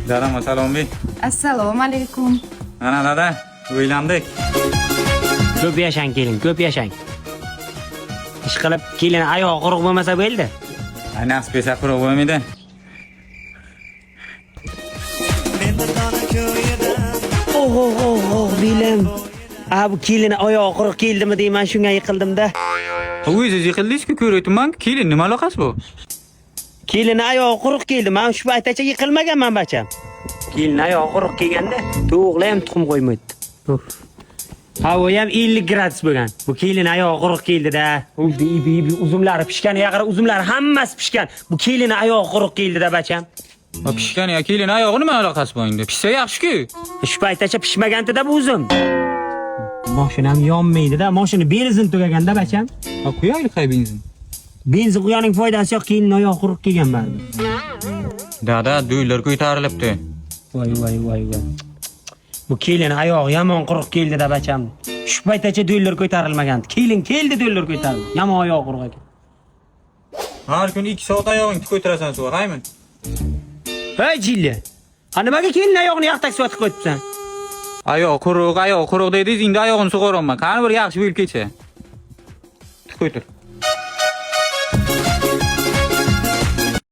Dadam salom bey. Assalomu alaykum. Ana dada, uylandik. Ko'p yashang kelin, ko'p yashang. Ish qilib kelin oyog'i quruq bo'lmasa bo'ldi. Nasib etsa quruq bo'lmaydi. Oh, bilim. Bu kelin oyog'i quruq keldimi deyman, shunga yiqildim-da. O'zingiz yiqildingiz-ku, ko'ryapman. Kelin nima aloqasi bor? Kelin oyog'i quruq keldi. Men shu paytgacha yiqilmaganman bacham. Kelin oyog'i quruq kelganda to'g'ri ham tuxum qo'ymaydi. Havo ham 50 gradus bo'lgan. Bu kelin oyog'i quruq keldi-da. Uzumlari pishgan, yaqara uzumlari hammasi pishgan. Bu kelin oyog'i quruq keldi-da bacham. Pishgan ya, kelin oyog'i nima aloqasi bor endi? Pishsa yaxshi-ku. Shu paytgacha pishmaganda-da bu uzum. Mashinam yonmaydi-da. Mashina benzin tugaganda bacham. Qo'yaylik qay benzin. Benzin qo'yaning foydasi yo'q, kelin oyog'i quruq kelgan baribir. Dada, do'ylar ko'tarilibdi. Voy. Bu kelin oyog'i yomon quruq keldi-da bacham. Shu paytgacha do'llar ko'tarilmagandi. Kelin keldi do'llar ko'tarildi. Yomon oyog'i quruq ekan. Har kun 2 soat oyog'ingni ko'tarasan suv, haymi? Hey Jilli. Nimaga kelin oyog'ini yaqtak suvatib qo'yibsan? Oyog'i quruq dedingiz, endi oyog'ini sug'oraman. Qani bir yaxshi bo'lib ketsa. Qo'ytir.